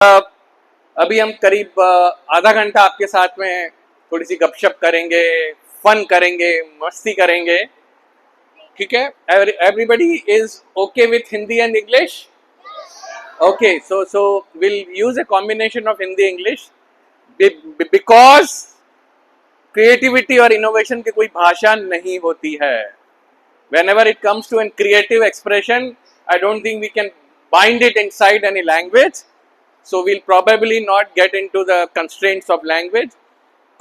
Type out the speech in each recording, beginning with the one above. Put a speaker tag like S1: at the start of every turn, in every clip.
S1: अभी हम करीब आधा घंटा आपके साथ में थोड़ी सी गपशप करेंगे, फन करेंगे, मस्ती करेंगे, ठीक है? Everybody is okay with Hindi and English? Okay, so will use a combination of Hindi English because creativity और इनोवेशन की कोई भाषा नहीं होती है. Whenever it comes to a creative expression, I don't think we can bind it inside any language. So we'll probably not get into the constraints of language.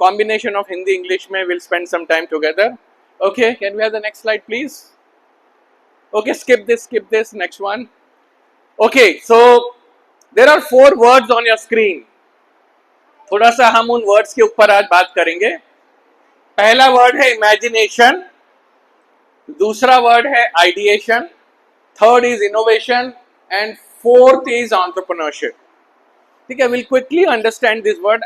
S1: Combination of Hindi English mein we'll spend some time together. Okay, can we have the next slide please? Okay, skip this, next one. Okay, so there are 4 words on your screen. थोड़ा सा हम उन words के ऊपर आज बात करेंगे. पहला word है imagination, दूसरा word है ideation, third is innovation and fourth is entrepreneurship. ठीक है, we'll quickly understand this word.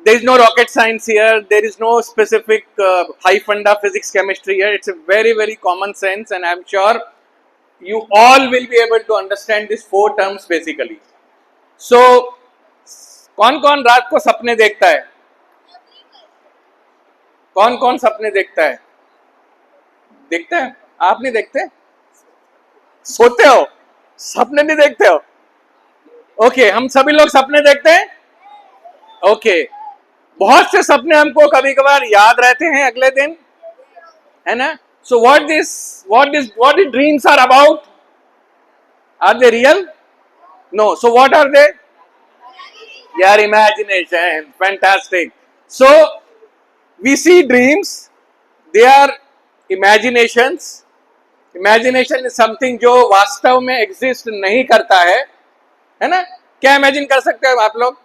S1: There is no rocket science here. There is no specific high funda physics chemistry here. It's a very very common sense, and I'm sure you all will be able to understand these 4 terms basically. So, कौन-कौन रात को सपने देखता है? कौन-कौन सपने देखता है? देखते हैं? आप नहीं देखते? सोते हो? सपने नहीं देखते हो? ओके, हम सभी लोग सपने देखते हैं. ओके, बहुत से सपने हमको कभी कभार याद रहते हैं अगले दिन, है ना? सो what the dreams are about? Are they real? No. So what are they? Your imagination. Fantastic. So we see dreams. They are imaginations. Imagination is something जो वास्तव में exist नहीं करता है ना? क्या इमेजिन कर सकते हो आप लोग?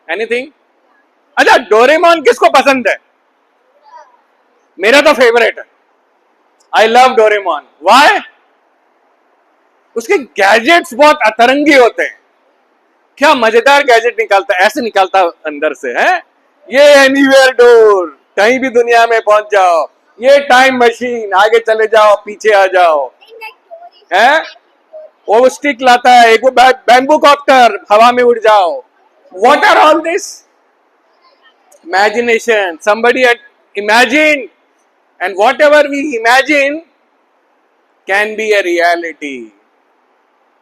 S1: एनीथिंग? अच्छा, डोरेमोन किसको पसंद है? मेरा तो फेवरेट है. I love Doraemon. व्हाई? उसके गैजेट्स बहुत अतरंगी होते हैं. क्या मजेदार गैजेट निकालता है, ऐसे निकालता अंदर से, है ये एनीवेयर डोर, कहीं भी दुनिया में पहुंच जाओ. ये टाइम मशीन, आगे चले जाओ, पीछे आ जाओ, है? वो स्टिक लाता है, एक बैम्बू कॉप्टर, हवा में उड़ जाओ. What are all this? Imagination. Somebody had imagined, and whatever we imagine can be a reality.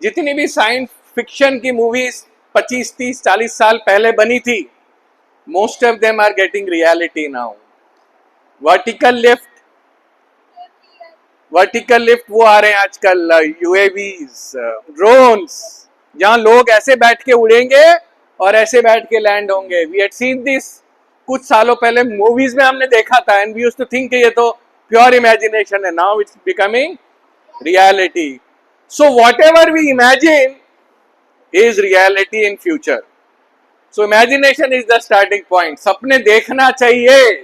S1: जितनी भी साइंस फिक्शन की मूवीज 25, 30, 40 साल पहले बनी थी, most of them are getting reality now. Vertical lift वो आ रहे हैं आजकल, यूएवीज, ड्रोन्स, जहां लोग ऐसे बैठ के उड़ेंगे और ऐसे बैठ के लैंड होंगे. वी हैड सीन दिस कुछ सालों पहले मूवीज में हमने देखा था, and we used to think ये तो प्योर इमेजिनेशन है. Now it's becoming reality. So whatever we imagine is reality in future. So imagination is the starting point. सपने देखना चाहिए.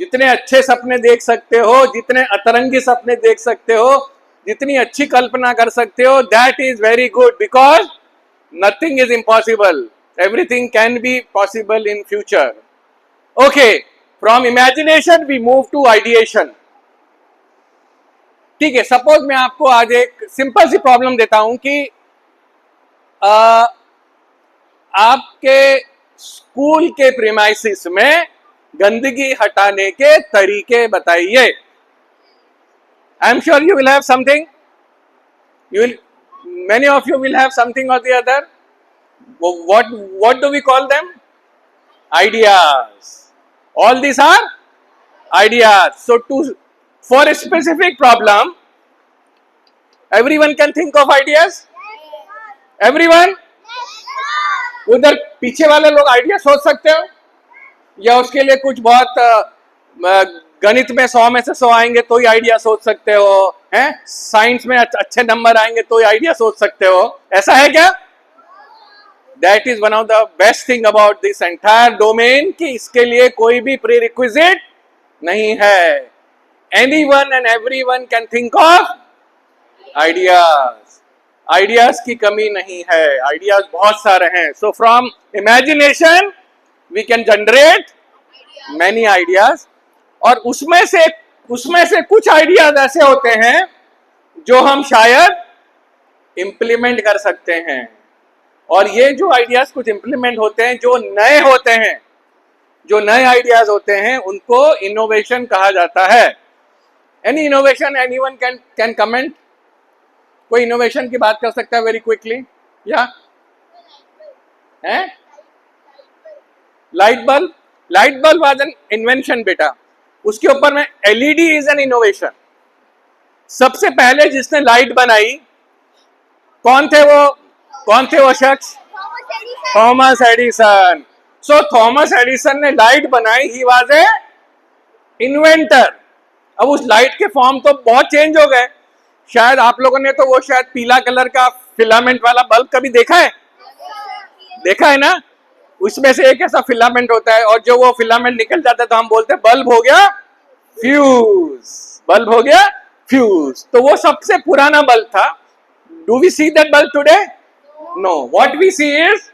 S1: जितने अच्छे सपने देख सकते हो, जितने अतरंगी सपने देख सकते हो, जितनी अच्छी कल्पना कर सकते हो, that is very good, because nothing is impossible. Everything can be possible in future. Okay, from imagination we move to ideation. ठीक है, सपोज मैं आपको आज एक सिंपल सी प्रॉब्लम देता हूं कि आपके स्कूल के प्रीमाइसिस में गंदगी हटाने के तरीके बताइए. I am sure you will have something. Many of you will have something or the other. What do we call them? Ideas. All these are ideas. So for a specific problem, everyone can think of ideas. Everyone? उधर पीछे वाले लोग idea सोच सकते हो, या उसके लिए कुछ बहुत गणित में 100 में से 100 आएंगे तो ही आइडिया सोच सकते हो, हैं? साइंस में अच्छे नंबर आएंगे तो ही आइडिया सोच सकते हो. ऐसा है क्या? That is one of the best thing about this entire domain कि इसके लिए कोई भी प्री रिक्विजिट नहीं है. Anyone and everyone can think of ideas. Ideas की कमी नहीं है. आइडियाज बहुत सारे हैं. So from imagination we can generate many ideas. और उसमें से कुछ आइडियाज ऐसे होते हैं जो हम शायद इम्प्लीमेंट कर सकते हैं। और ये जो आइडियाज कुछ इम्प्लीमेंट होते हैं, जो नए होते हैं, जो नए आइडियाज होते हैं, उनको इनोवेशन कहा जाता है। Any innovation anyone can comment? कोई इनोवेशन की बात कर सकता है वेरी क्विकली? या है light bulb? Light bulb was an invention बेटा। उसके ऊपर में एलईडी इज एन इनोवेशन। सबसे पहले जिसने लाइट बनाई कौन थे वो शख्स? Thomas Edison. So Thomas Edison ने लाइट बनाई, ही वाज ए इन्वेंटर। अब उस लाइट के फॉर्म तो बहुत चेंज हो गए। शायद आप लोगों ने तो वो शायद पीला कलर का फिलामेंट वाला बल्ब कभी देखा है? देखा है ना? उसमें से एक ऐसा फिलामेंट होता है और जो वो फिलामेंट निकल जाता है तो हम बोलते हैं बल्ब हो गया फ्यूज। बल्ब हो गया फ्यूज। तो वो सबसे पुराना बल्ब था। Do we see that bulb today? No. What we see is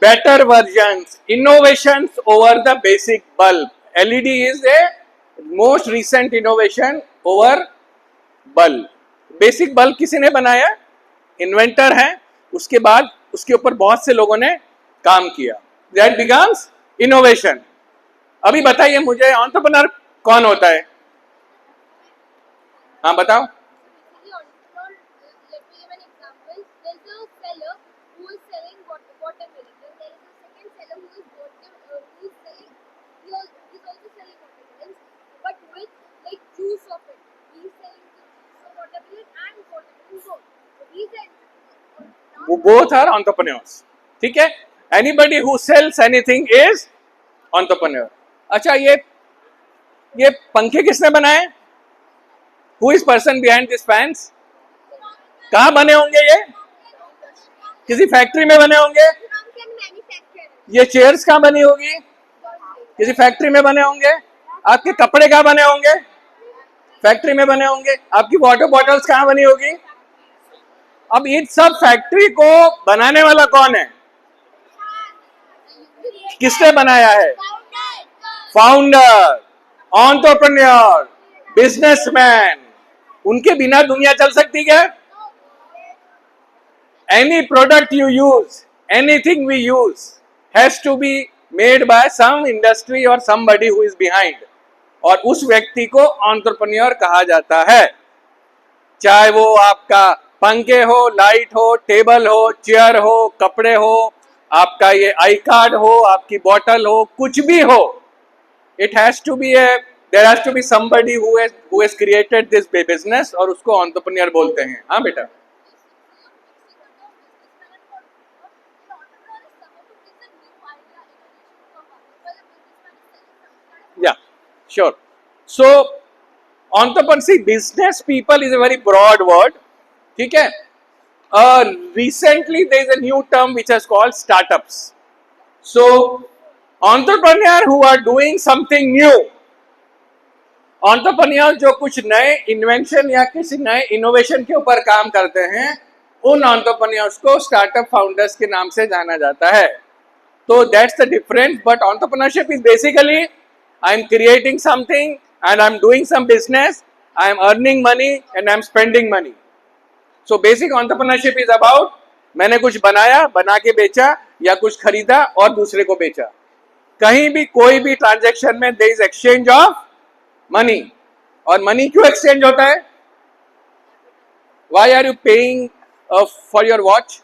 S1: better versions, innovations over the basic bulb. LED is a most recent innovation over bulb. Basic bulb किसी ने बनाया? इन्वेंटर है। उसके बाद उसके ऊपर बहुत से लोगों ने काम किया। That becomes innovation. अभी बताइए मुझे एंटरप्रेन्योर कौन होता है? हाँ बताओ। Both are entrepreneurs. ठीक है? Anybody who sells anything is entrepreneur. अच्छा, ये पंखे किसने बनाए? Who is person behind this fans? कहाँ बने होंगे ये? किसी फैक्ट्री में बने होंगे। ये चेयर्स कहाँ बनी होगी? किसी फैक्ट्री में बने होंगे। आपके कपड़े कहाँ बने होंगे? फैक्ट्री में बने होंगे। आपकी वाटर बॉटल्स कहाँ बनी होगी? अब इन सब फैक्ट्री को बनाने वाला कौन है? किसने बनाया है? Founder, entrepreneur, businessman. उनके बिना दुनिया चल सकती क्या? Any product you use, anything we use has to be made by some industry or somebody who is behind. और उस व्यक्ति को एंटरप्रेन्योर कहा जाता है। चाहे वो आपका पंखे हो, लाइट हो, टेबल हो, चेयर हो, कपड़े हो, आपका ये आई कार्ड हो, आपकी बॉटल हो, कुछ भी हो, it has to be there has to be somebody who has created this business और उसको एंटरप्रेन्योर बोलते हैं। हाँ बेटा। Yeah, sure. So, entrepreneurship, business people is a very broad word. ठीक है? Recently there is a new term which is called startups. So, entrepreneur who are doing something new. Entrepreneur जो कुछ नए इन्वेंशन या किसी नए इनोवेशन के ऊपर काम करते हैं, उन entrepreneurs को startup founders के नाम से जाना जाता है। तो that's the difference. But entrepreneurship is basically I'm creating something and I'm doing some business, I'm earning money and I'm spending money. So basic entrepreneurship is about मैंने कुछ बनाया, बना के बेचा या कुछ खरीदा और दूसरे को बेचा। कहीं भी कोई भी ट्रांजैक्शन में there is exchange of money. और मनी क्यों एक्सचेंज होता है? Why are you paying for your watch?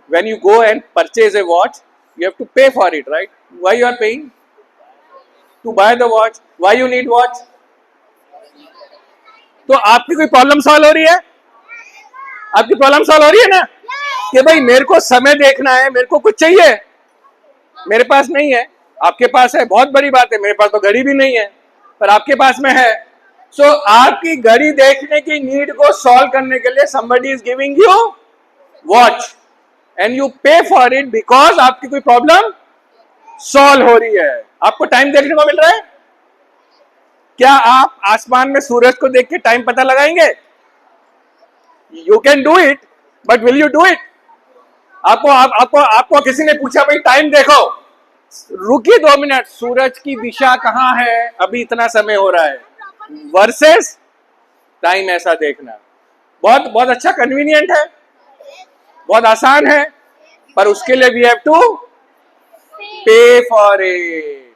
S1: When you go and purchase a watch, you have to pay for it, right? Why you are paying? To buy the watch. Why you need watch? तो आपकी कोई problem solve हो रही है? आपकी problem solve हो रही है ना? कि भाई मेरे को समय देखना है, मेरे को कुछ चाहिए, मेरे पास नहीं है, आपके पास है, बहुत बड़ी बात है। मेरे पास तो घड़ी भी नहीं है, पर आपके पास में है। सो आपकी घड़ी देखने की नीड को सॉल्व करने के लिए somebody is giving you watch and you pay for it because आपकी कोई प्रॉब्लम सॉल्व हो रही है। आपको टाइम देखने को मिल रहा है? क्या आप आसमान में सूरज को देख के टाइम पता लगाएंगे? You can do it, but will you do it? आपको किसी ने पूछा भाई टाइम देखो, रुकिए 2 मिनट, सूरज की दिशा कहाँ है, अभी इतना समय हो रहा है, वर्सेस टाइम ऐसा देखना। बहुत बहुत अच्छा, कन्वीनियंट है, बहुत आसान है, पर उसके लिए वी हैव टू पे for it.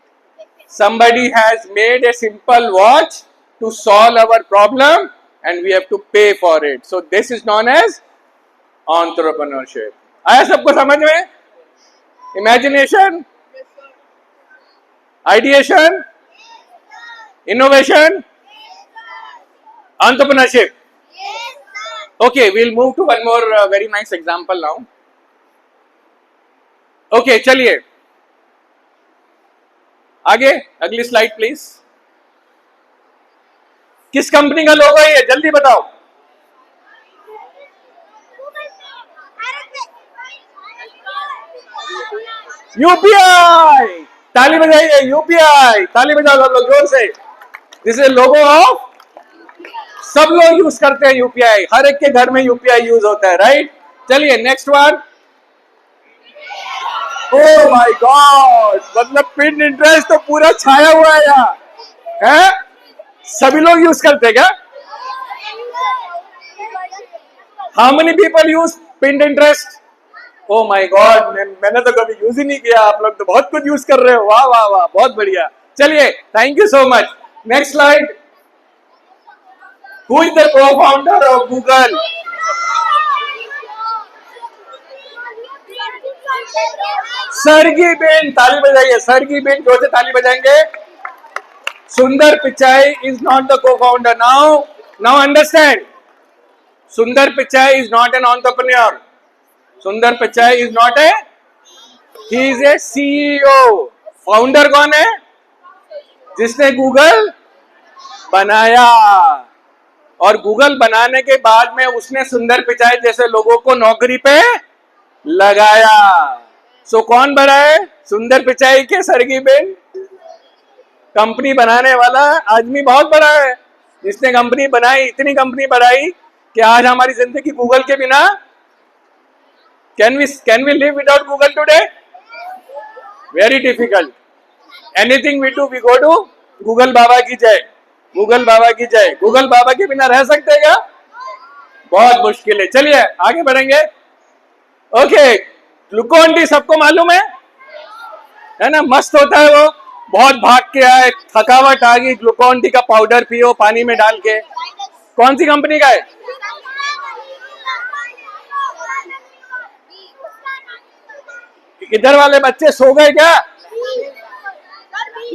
S1: Somebody has made a simple watch to solve our problem and we have to pay for it. So this is known as entrepreneurship. आया सबको समझ में? Imagination, ideation, innovation, entrepreneurship. Okay, we'll move to one more very nice example now. Okay, चलिए आगे, अगली slide please. किस company का लोगो है ये, जल्दी बताओ. यूपीआई. ताली बजाइए, यूपीआई. ताली बजाओ सब लोग जोर से. दिस इज लोगो ऑफ, सब लोग यूज करते हैं यूपीआई, हर एक के घर में यूपीआई यूज होता है, राइट. चलिए next one. Oh my God, मतलब पिन इंटरेस्ट तो पूरा छाया हुआ है यहाँ, है? सभी लोग यूज करते हैं क्या? How many people use pin interest? Oh my God, मैंने तो कभी यूज ही नहीं किया. आप लोग तो बहुत कुछ यूज कर रहे हो. वाह वाह वाह, बहुत बढ़िया. चलिए, thank you so much. Next slide. Who is the co-founder of Google? Sergey Brin. ताली बजाइए. सरगी बेन, जोर से ताली बजाएंगे. Sundar Pichai is not the co-founder. Now understand. Sundar Pichai is not an entrepreneur. Sundar Pichai is not a, he is a CEO. Founder कौन है? जिसने Google बनाया, और गूगल बनाने के बाद में उसने सुंदर पिचाई जैसे लोगों को नौकरी पे लगाया. सो कौन बना है? सुंदर पिचाई के सरगी बेन. कंपनी बनाने वाला आदमी बहुत बड़ा है, जिसने कंपनी बनाई, इतनी कंपनी बनाई कि आज हमारी जिंदगी गूगल के बिना, can we live without Google today? Very difficult. Anything we do, we go to Google बाबा की जय. गूगल बाबा की जय. गूगल बाबा के बिना रह सकते हैं क्या? बहुत मुश्किल है. चलिए आगे बढ़ेंगे. ओके, ग्लूकोन डी सबको मालूम है ना? मस्त होता है वो. बहुत भाग के आए, थकावट आ गई, ग्लूकोन डी का पाउडर पियो पानी में डाल के. कौन सी कंपनी का है? इधर वाले बच्चे सो गए क्या?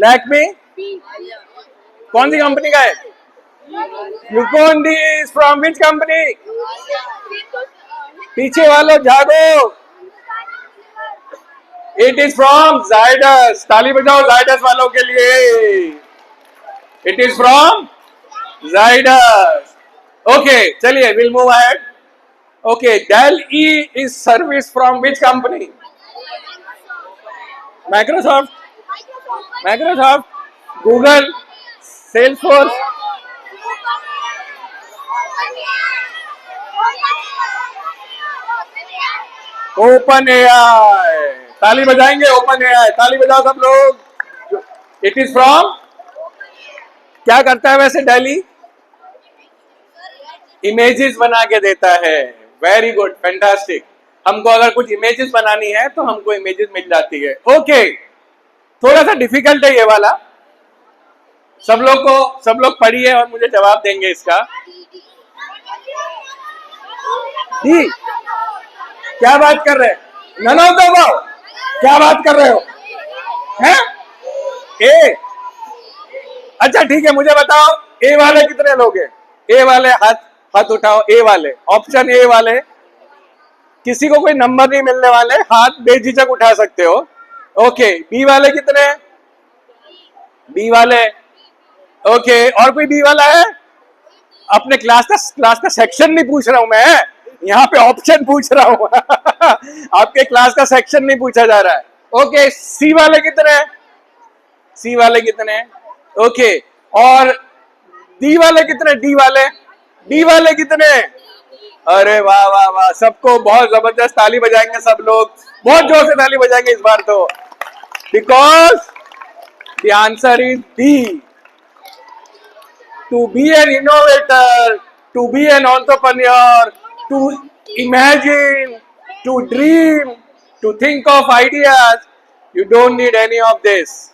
S1: लैक्मी. कौन सी कंपनी का है? Glucon D is from which company? पीछे वालों जागो. It is from Zydus. ताली बजाओ जायडस वालों के लिए. It is from Zydus. Okay, चलिए will move ahead. Okay, DALL E is service from which company? Microsoft. Google, Salesforce. Open AI. ताली बजाएंगे. Open AI. ताली बजाओ सब लोग. इट इज फ्रॉम, क्या करता है वैसे डेली? इमेजेस बना के देता है. Very good, fantastic. हमको अगर कुछ इमेजेस बनानी है तो हमको इमेजेस मिल जाती है. ओके, थोड़ा सा डिफिकल्ट है ये वाला. सब लोग पढ़िए और मुझे जवाब देंगे इसका. डी, क्या बात कर रहे हैं? None of the above. क्या बात कर रहे हो? हैं? ए. अच्छा ठीक है, मुझे बताओ ए वाले कितने लोग हैं? ए वाले हाथ उठाओ. ए वाले, ऑप्शन ए वाले. किसी को कोई नंबर नहीं मिलने वाले, हाथ बेझिझक उठा सकते हो. ओके, बी वाले कितने? बी वाले. ओके, और कोई बी वाला है? अपने क्लास का सेक्शन नहीं पूछ रहा हूं मैं, यहाँ पे ऑप्शन पूछ रहा हूं. आपके क्लास का सेक्शन नहीं पूछा जा रहा है. ओके, सी वाले कितने? सी वाले कितने? ओके, और डी वाले कितने? डी वाले कितने? अरे वाह वाह वाह, सबको बहुत जबरदस्त ताली बजाएंगे सब लोग. बहुत जोर से ताली बजाएंगे इस बार तो, because the answer is D. To be an innovator, to be an entrepreneur, to imagine, to dream, to think of ideas. You don't need any of this.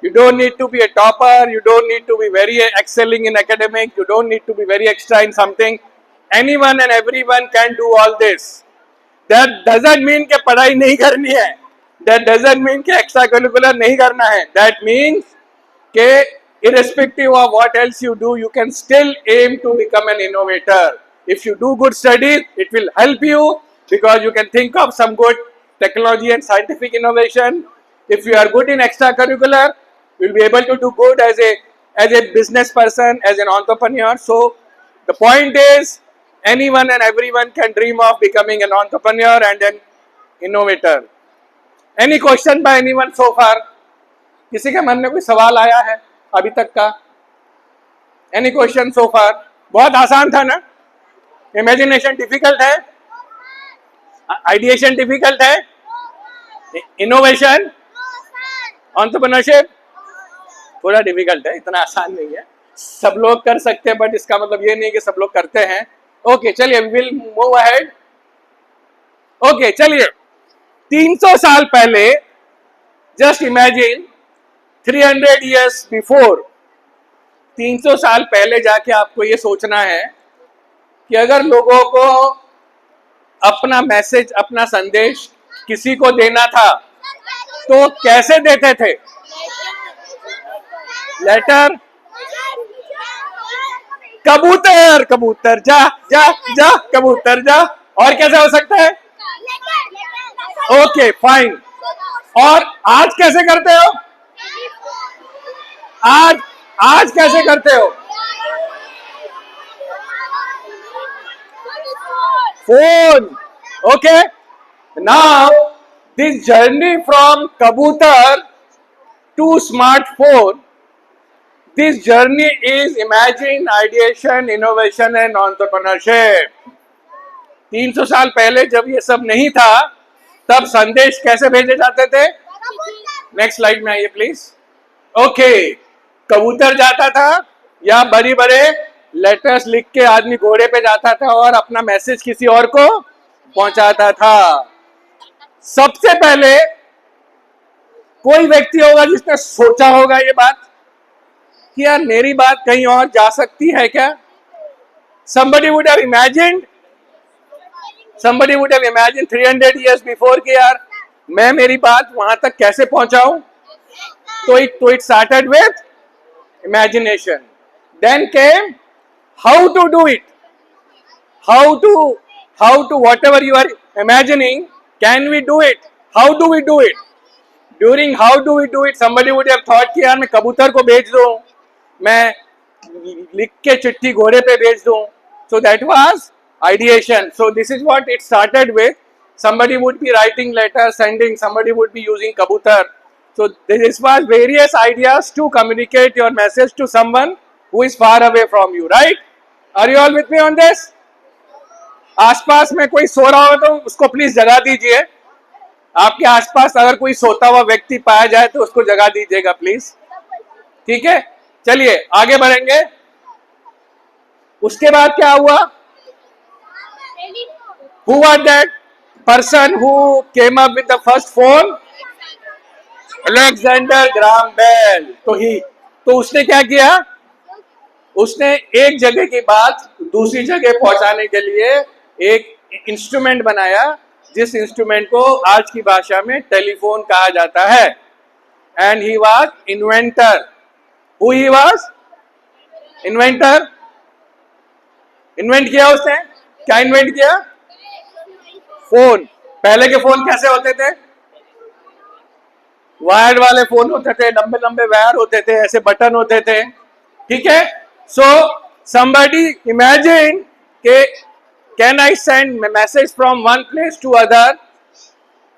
S1: You don't need to be a topper. You don't need to be very excelling in academic. You don't need to be very extra in something. Anyone and everyone can do all this. That doesn't mean कि पढ़ाई नहीं करनी है. That doesn't mean कि extra curricular नहीं करना है. That means कि irrespective of what else you do, you can still aim to become an innovator. If you do good studies, it will help you because you can think of some good technology and scientific innovation. If you are good in extracurricular, you will be able to do good as a business person, as an entrepreneur. So the point is, anyone and everyone can dream of becoming an entrepreneur and an innovator. Any question by anyone so far? किसी के मन में कोई सवाल आया है अभी तक का? Any question so far? बहुत आसान था ना? Imagination difficult है? Ideation difficult है? Innovation? Entrepreneurship? थोड़ा डिफिकल्ट है, इतना आसान नहीं है. सब लोग कर सकते हैं, बट इसका मतलब ये नहीं कि सब लोग करते हैं. ओके, चलिए विल मूव अहेड. ओके, चलिए 300 साल पहले, जस्ट इमेजिन 300 years बिफोर, 300 साल पहले जाके आपको ये सोचना है कि अगर लोगों को अपना मैसेज, अपना संदेश किसी को देना था तो कैसे देते थे? लेटर, कबूतर, कबूतर जा जा जा, कबूतर जा. और कैसे हो सकता है? Okay, fine. और आज कैसे करते हो? आज कैसे करते हो? Phone. Okay, now this journey from कबूतर to smartphone, this journey is imagine, ideation, innovation and entrepreneurship. 300 साल पहले जब ये सब नहीं था, तब संदेश कैसे भेजे जाते थे? नेक्स्ट स्लाइड में आइए प्लीज. ओके, कबूतर जाता था या बड़े बड़े लेटर्स लिख के आदमी घोड़े पे जाता था और अपना मैसेज किसी और को पहुंचाता था. सबसे पहले कोई व्यक्ति होगा जिसने सोचा होगा ये बात कि यार मेरी बात कहीं और जा सकती है क्या? Somebody would have imagined 300 years before कि यार मैं मेरी बात वहां तक कैसे पहुंचाऊं? तो it started with imagination. Then came how to do it. How to whatever you are imagining, can we do it? How do we do it? During how do we do it, somebody would have thought कि यार मैं कबूतर को भेज दूं, मैं लिख के चिट्ठी घोड़े पे भेज दूं. So that was ideation. So this is what it started with. Somebody would be writing letters, sending. Somebody would be using kabutar. So this was various ideas to communicate your message to someone who is far away from you. Right? Are you all with me on this? आसपास में कोई सो रहा हो तो उसको please जगा दीजिए. आपके आसपास अगर कोई सोता हुआ व्यक्ति पाया जाए तो उसको जगा दीजिएगा प्लीज. ठीक है, चलिए आगे बढ़ेंगे. उसके बाद क्या हुआ? Who was that person who came up with the first phone? Alexander Graham Bell. तो उसने क्या किया? उसने एक जगह की बात दूसरी जगह पहुंचाने के लिए एक इंस्ट्रूमेंट बनाया, जिस इंस्ट्रूमेंट को आज की भाषा में टेलीफोन कहा जाता है. And he was inventor. Who he was? Inventor. Invent किया उसने. क्या इन्वेंट किया? फोन. पहले के फोन कैसे होते थे? वायर्ड वाले फोन होते थे, लंबे लंबे वायर होते थे, ऐसे बटन होते थे. ठीक है. सो somebody imagine के can I send a message from one place to other?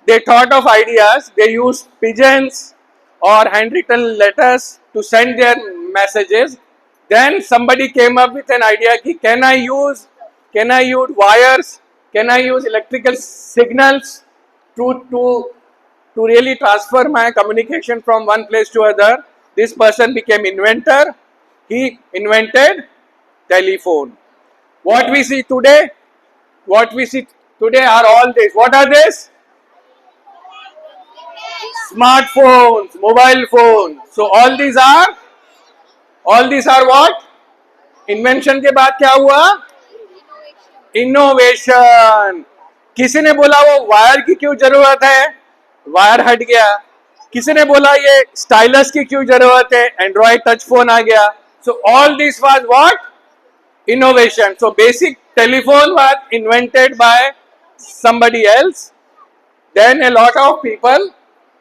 S1: They thought of ideas. They used pigeons or handwritten letters to send their messages. Then somebody came up with an idea कि can I use wires? Can I use electrical signals to really transfer my communication from one place to other? This person became inventor. He invented telephone. What we see today, what we see today are all this. What are this? Smartphones, mobile phones. So all these are what? Invention के बाद क्या हुआ? Innovation. किसी ने बोला वो wire की क्यों जरूरत है? वायर हट गया. किसी ने बोला ये स्टाइलस की क्यों जरूरत है? एंड्रॉइड टच फोन आ गया. So all this was what? Innovation. So basic telephone was invented by somebody else. Then a lot of people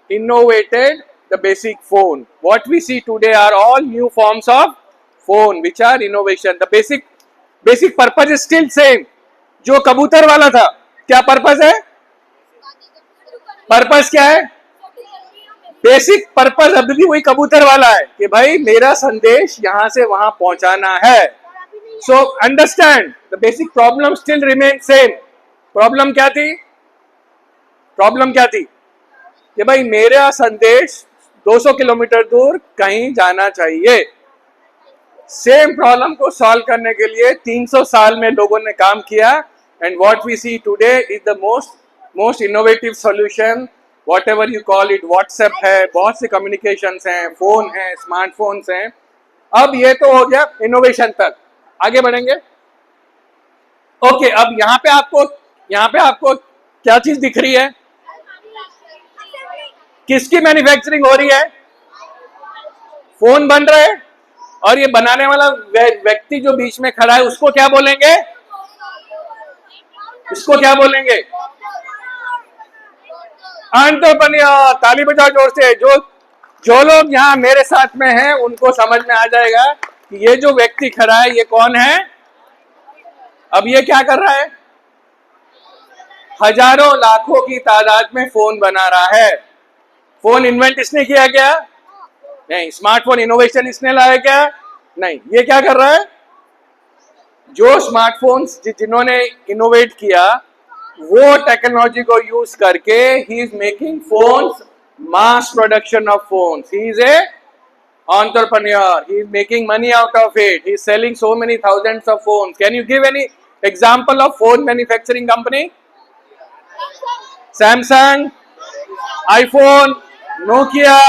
S1: innovated the basic phone. What we see today are all new forms of phone which are innovation. The basic purpose is still same. जो कबूतर वाला था, क्या purpose है? Purpose क्या है? Basic purpose अभी भी वही कबूतर वाला है कि भाई मेरा संदेश यहां से वहां पहुंचाना है. So understand the basic problem still remains same. Problem क्या थी? Problem क्या थी? कि भाई मेरा संदेश 200 किलोमीटर दूर कहीं जाना चाहिए. सेम प्रॉब्लम को सॉल्व करने के लिए 300 साल में लोगों ने काम किया. And what we see today is the most innovative solution. Whatever you call it. WhatsApp है, बहुत से कम्युनिकेशंस हैं, फोन है, स्मार्टफोन्स हैं. अब ये तो हो गया इनोवेशन तक. आगे बढ़ेंगे. ओके, अब यहाँ पे आपको क्या चीज दिख रही है? किसकी मैन्युफैक्चरिंग हो रही है? फोन बन रहा है. और ये बनाने वाला व्यक्ति जो बीच में खड़ा है उसको क्या बोलेंगे? इसको क्या बोलेंगे? एंटरप्रेन्योर. ताली बजाओ जोर से. जो लोग यहाँ मेरे साथ में हैं उनको समझ में आ जाएगा कि ये जो व्यक्ति खड़ा है ये कौन है. अब ये क्या कर रहा है? हजारों लाखों की तादाद में फोन बना रहा है. फोन इन्वेंट इसने किया क्या? नहीं. स्मार्टफोन इनोवेशन इसने लाया क्या? नहीं. ये क्या कर रहा है? जो स्मार्टफोन्स जिन्होंने इनोवेट किया वो टेक्नोलॉजी को यूज करके he is making phones, mass production of phones. He is A entrepreneur. He is making money out of it. He is selling so many thousands of phones. Can you give any example of phone manufacturing company? Samsung, iPhone, Nokia,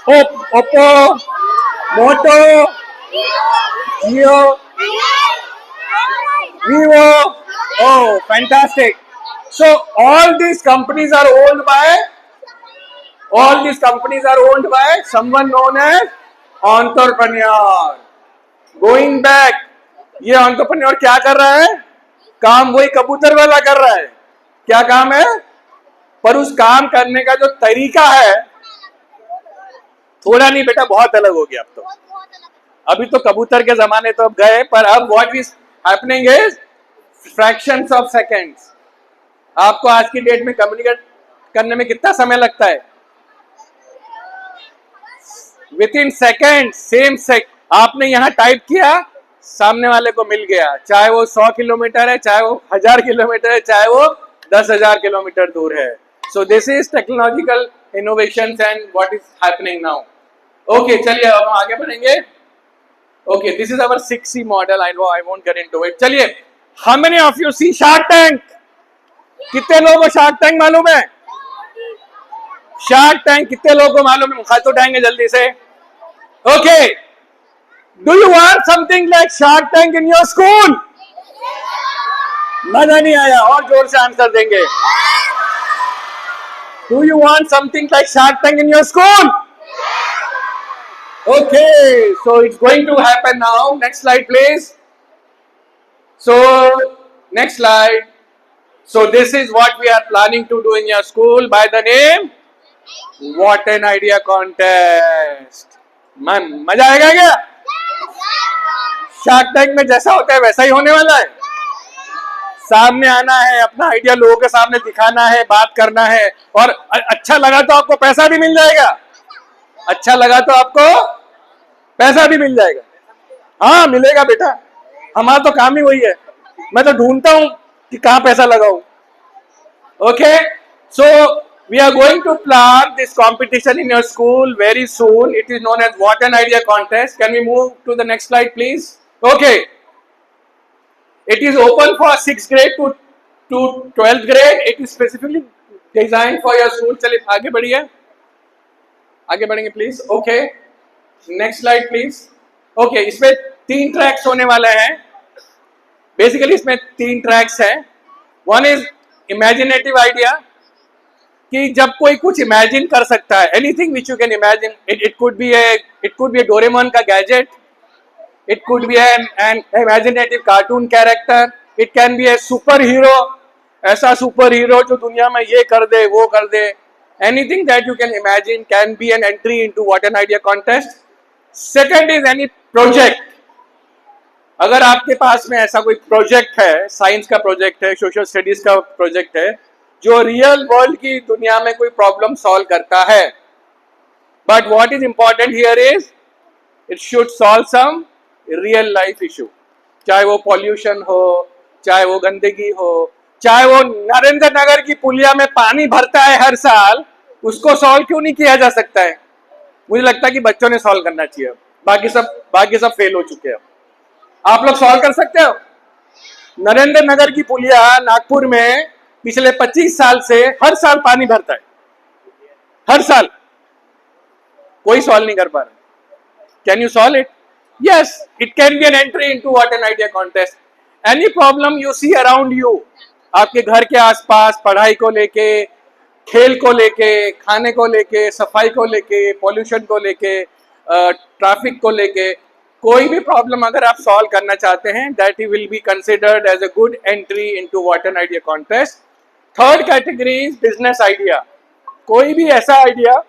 S1: Oppo, Moto, Jio, Vivo. Oh, fantastic. So all these companies are owned by someone known as entrepreneur. Going back, ये entrepreneur क्या कर रहा है? काम वही कबूतर वाला कर रहा है. क्या काम है? पर उस काम करने का जो तरीका है थोड़ा नहीं बेटा, बहुत अलग हो गया. अब तो अभी तो कबूतर के जमाने तो अब गए, पर अब what is happening is fractions of seconds. आपको आज की डेट में कम्युनिकेट करने में कितना समय लगता है? With in second. सेम आपने यहां टाइप किया, सामने वाले को मिल गया. चाहे वो 100 किलोमीटर है, चाहे वो 1000 किलोमीटर है, चाहे वो 10,000 किलोमीटर दूर है. So this is technological innovation and what is happening now. Okay, चलिए अब हम आगे बढ़ेंगे. Okay, this is our 6C model. I won't get into it. चलिए, how many of you see Shark Tank? कितने लोगों को शार्क टैंक मालूम है? शार्क टैंक कितने लोगों को मालूम है? हाथ उठाएंगे जल्दी से. Okay, do you want something like shark tank in your school? मजा नहीं आया, और जोर से आंसर देंगे. Do you want something like shark tank in your school? Okay, so it's going to happen now. Next slide, please. So, next slide. So, this is what we are planning to do in your school by the name What an Idea Contest. मजा आएगा क्या? Shark tank में जैसा होता है वैसा ही होने वाला है. सामने आना है, अपना आइडिया लोगों के सामने दिखाना है, बात करना है, और अच्छा लगा तो आपको पैसा भी मिल जाएगा. अच्छा लगा तो आपको पैसा भी मिल जाएगा. हाँ, मिलेगा बेटा. हमारा तो काम ही वही है. मैं तो ढूंढता हूं कि कहां पैसा लगाऊं. Okay, so we are going to plan this competition in your school very soon. It is known as what an idea contest. Can we move to the next slide please? Okay, It is open for 6th grade to 12th grade. It is specifically designed for your school. चलिए आगे बढ़िए, आगे बढ़ेंगे please. Okay, next slide please. Okay, इसमें 3 tracks होने वाले हैं. Basically इसमें 3 ट्रैक्स हैं. वन इज इमेजिनेटिव आइडिया, कि जब कोई कुछ इमेजिन कर सकता है, anything which you can imagine. It could be A Doraemon का gadget. It could be an imaginative cartoon character. It can be a superhero. ऐसा सुपर हीरो जो दुनिया में ये कर दे वो कर दे. Anything that you can imagine can be an entry into What an Idea contest. Second is any project. अगर आपके पास में ऐसा कोई प्रोजेक्ट है, साइंस का प्रोजेक्ट है, सोशल स्टडीज का प्रोजेक्ट है, जो रियल वर्ल्ड की दुनिया में कोई प्रॉब्लम सॉल्व करता है. But what is important here is it should solve some real life issue. चाहे वो पॉल्यूशन हो, चाहे वो गंदगी हो, चाहे वो नरेंद्र नगर की पुलिया में पानी भरता है हर साल, उसको सॉल्व क्यों नहीं किया जा सकता है? मुझे लगता है कि बच्चों ने सॉल्व करना चाहिए. बाकी सब फेल हो चुके हैं. आप लोग सॉल्व कर सकते हो? नरेंद्र नगर की पुलिया नागपुर में पिछले 25 साल से हर साल पानी भरता है, हर साल. कोई सॉल्व नहीं कर पा रहा. Can you solve it? Yes, it can be an entry into What an Idea contest. Any problem you see around you, आपके घर के आसपास, पढ़ाई को लेके, खेल को लेके, खाने को लेके, सफाई को लेके, पॉल्यूशन को लेके, ट्रैफिक को लेके, कोई भी प्रॉब्लम अगर आप सॉल्व करना चाहते हैं, that will be considered as a good entry into What an Idea contest. Third category is business idea. कोई भी ऐसा आइडिया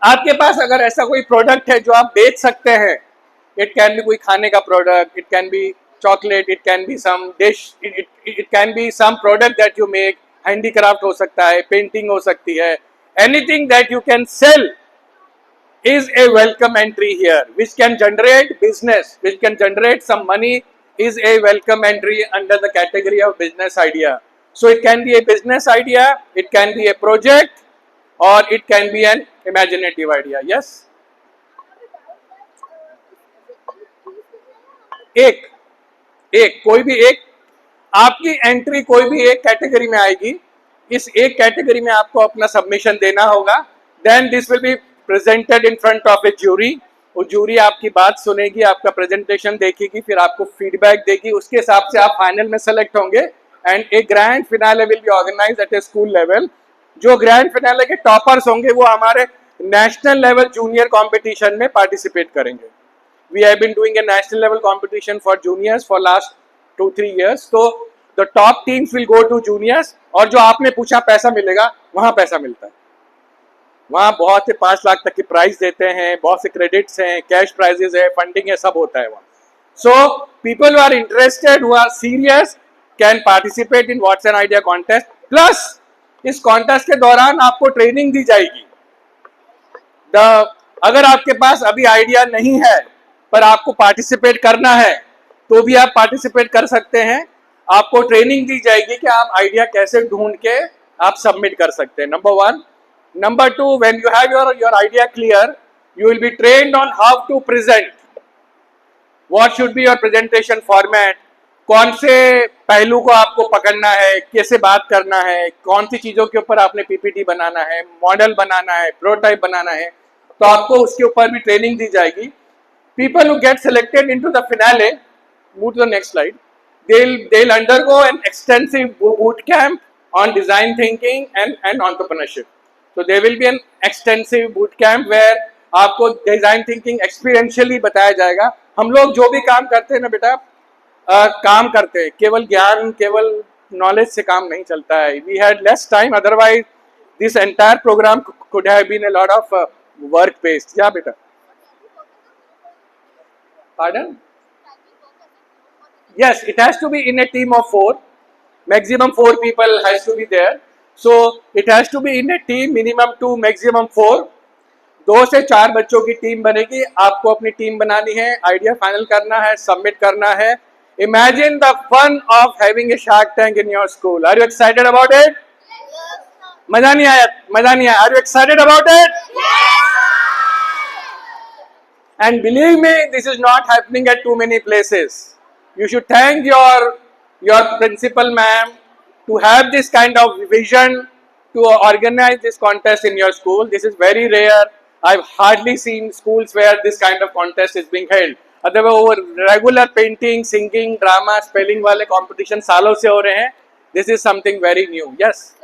S1: आपके पास, अगर ऐसा कोई प्रोडक्ट है जो आप बेच सकते हैं. इट कैन बी कोई खाने का product, it can be chocolate, it can be some dish, it can be some product that you make. Handicraft हो सकता है, पेंटिंग हो सकती है. Anything that you can sell is a welcome entry here, which can generate business, which can generate some money, is a welcome entry under the category of business idea. So it can be a business idea, it can be a project, or it can be an imaginative idea. Yes? एक कोई भी एक आपकी entry कोई भी एक category में आएगी. इस एक कैटेगरी में आपको अपना सबमिशन देना होगा. Then this will be presented in front of a jury. वो ज्यूरी आपकी बात सुनेगी, आपका प्रेजेंटेशन देखेगी, फिर आपको फीडबैक देगी. उसके हिसाब से आप फाइनल में सेलेक्ट होंगे and a grand finale will be organised at a school level. जो ग्रैंड फिनाले के टॉपर्स होंगे वो हमारे नेशनल लेवल जूनियर कॉम्पिटिशन में पार्टिसिपेट करेंगे. We have been doing a national level competition for juniors for last 2-3 years. So the top teams will go to juniors, और जो आपने पूछा पैसा मिलेगा, वहां पैसा मिलता है. वहां बहुत से 5 लाख तक की प्राइज देते हैं, बहुत से क्रेडिट्स हैं, कैश प्राइजेस है, फंडिंग है, सब होता है वहां. So people who are interested, who are serious, can participate in What's an Idea contest. Plus इस कॉन्टेस्ट के दौरान आपको ट्रेनिंग दी जाएगी. अगर आपके पास अभी आइडिया नहीं है पर आपको पार्टिसिपेट करना है, तो भी आप पार्टिसिपेट कर सकते हैं. आपको ट्रेनिंग दी जाएगी कि आप आइडिया कैसे ढूंढ के आप सबमिट कर सकते हैं. Number 1. Number 2, when you have your idea clear, you will be trained on how to present. What should be your presentation format. कौन से पहलू को आपको पकड़ना है, कैसे बात करना है, कौन सी चीजों के ऊपर आपने पीपीटी बनाना है, मॉडल बनाना है, प्रोटोटाइप बनाना है, तो आपको उसके ऊपर भी ट्रेनिंग दी जाएगी. People who get selected into the finale, move to the next slide, they'll undergo an extensive boot camp on design thinking and entrepreneurship. So there will be an extensive boot camp where आपको design thinking experientially बताया जाएगा. हम लोग जो भी काम करते हैं ना बेटा, काम करते हैं, केवल ज्ञान, केवल नॉलेज से काम नहीं चलता है. We had less time, otherwise this entire program could have been a lot of work based. Yeah बेटा. Pardon? Yes, it has to be in a team of 4. Maximum 4 people has to be there. So it has to be in a team, minimum 2, maximum 4. 2 से 4 बच्चों की team बनेगी. आपको अपनी team बनानी है, idea final करना है, सबमिट करना है. Imagine the fun of having a Shark Tank in your school. Are you excited about it? मजा नहीं आया? मजा नहीं आया? Are you excited about it? And believe me, this is not happening at too many places. You should thank your principal ma'am to have this kind of vision to organize this contest in your school. This is very rare. I've hardly seen schools where this kind of contest is being held. Otherwise, regular painting, singing, drama, spelling वाले competition सालों से हो रहे हैं. This is something very new. Yes.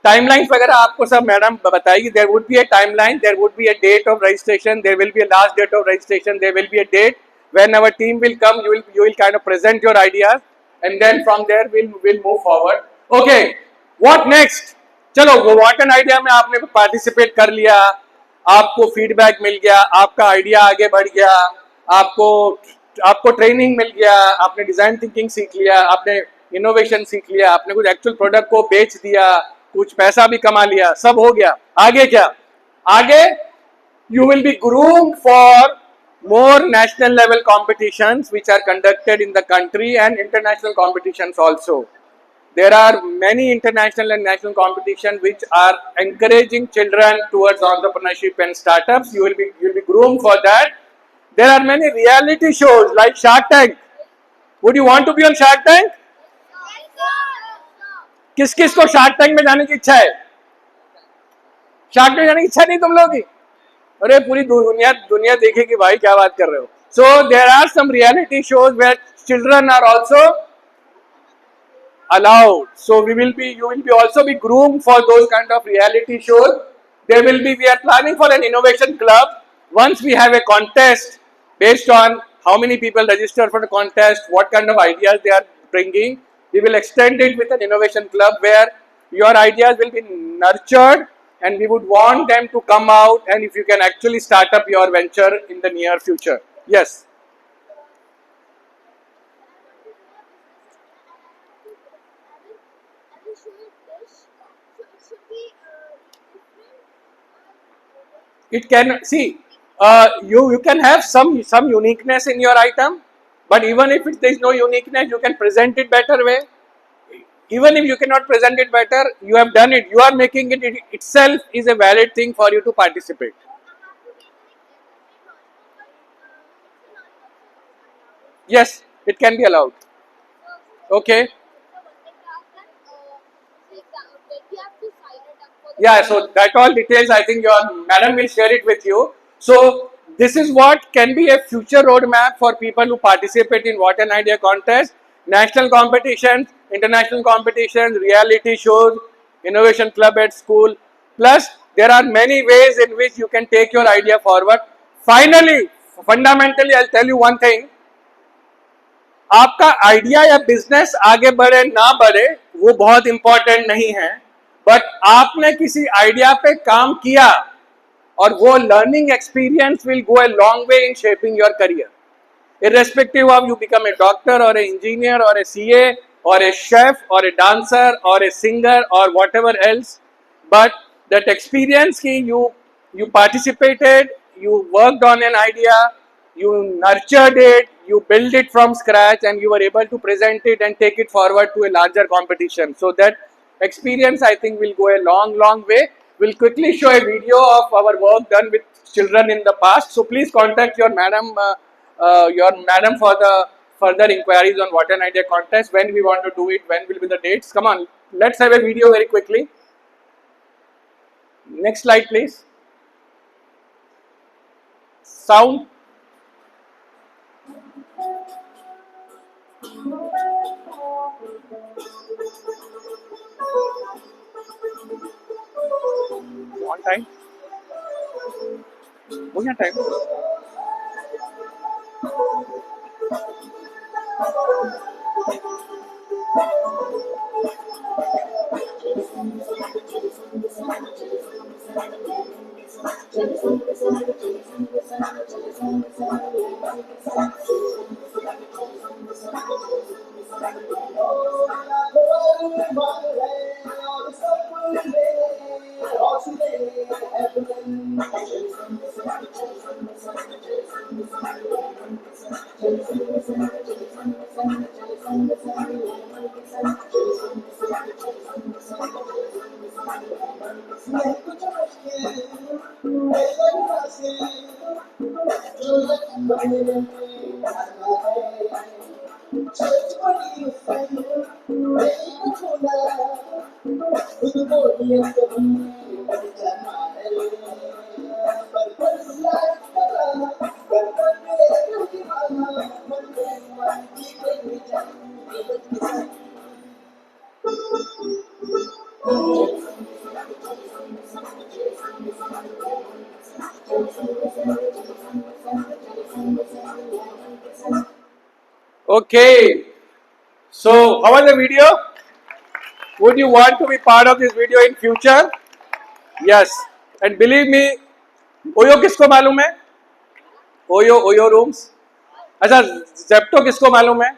S1: Timelines वगैरह आपको सब madam बताएगी. There would be a timeline, there would be a date of registration, there will be a last date of registration, there will be a date when our team will come. You will kind of present your ideas, and then from there we'll move forward. Okay, what next? चलो वो what an idea में आपने participate कर लिया, आपको feedback मिल गया, आपका idea आगे बढ़ गया, आपको ट्रेनिंग मिल गया, आपने डिजाइन थिंकिंग सीख लिया, आपने इनोवेशन सीख लिया, आपने कुछ एक्चुअल प्रोडक्ट को बेच दिया, कुछ पैसा भी कमा लिया, सब हो गया. आगे क्या? आगे you will be groomed for more national level competitions which are conducted in the country and international competitions also. There are many international and national competitions which are encouraging children towards entrepreneurship and startups. You will be groomed for that. There are many reality shows like Shark Tank. Would you want to be on Shark Tank? किस किस को shark tank में जाने की इच्छा है? Shark tank जाने की इच्छा नहीं तुम लोगों की? अरे पूरी दुनिया देखेगी भाई, क्या बात कर रहे हो? So there are some reality shows where children are also allowed. So you will be also be groomed for those kind of reality shows. We are planning for an innovation club. Once we have a contest based on how many people register for the contest, what kind of ideas they are bringing, we will extend it with an innovation club where your ideas will be nurtured and we would want them to come out, and if you can actually start up your venture in the near future. Yes. It can you can have some uniqueness in your item, but even if there is no uniqueness, you can present it better way. Even if you cannot present it better, you have done it. You are making it itself is a valid thing for you to participate. Yes, it can be allowed. Okay. Yeah, so that all details I think your madam will share it with you. So this is what can be a future roadmap for people who participate in What an Idea contest, national competitions, international competitions, reality shows, innovation club at school. Plus there are many ways in which you can take your idea forward. Finally, fundamentally I'll tell you one thing. आपका idea या business आगे बढ़े ना बढ़े वो बहुत important नहीं है, बट आपने किसी आइडिया पे काम किया और वो learning experience will go a long way in shaping your career, irrespective of you become a doctor or an engineer or a CA or a chef or a dancer or a singer or whatever else, but that experience ki you participated, you worked on an idea, you nurtured it, you built it from scratch, and you were able to present it and take it forward to a larger competition. So that experience I think will go a long way. We'll quickly show a video of our work done with children in the past. So please contact your madam for the further inquiries on What an Idea contest, when we want to do it, when will be the dates. Come on, let's have a video very quickly. Next slide please. Sound. On time. हो गया time. Okay. So, how was the video? Would you want to be part of this video in future? Yes. And believe me, OYO किसको मालूम है? OYO rooms. अच्छा, Zepto किसको मालूम है?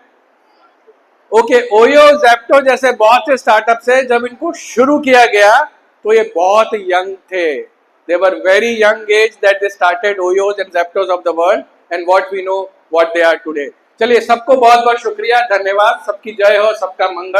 S1: Okay, OYO Zepto जैसे बहुत से स्टार्टअप से जब इनको शुरू किया गया तो ये बहुत यंग थे. They were very young age that they started Oyos and Zeptos of the world, and what we know what they are today. चलिए, सबको बहुत बहुत शुक्रिया, धन्यवाद, सबकी जय हो, सबका मंगल.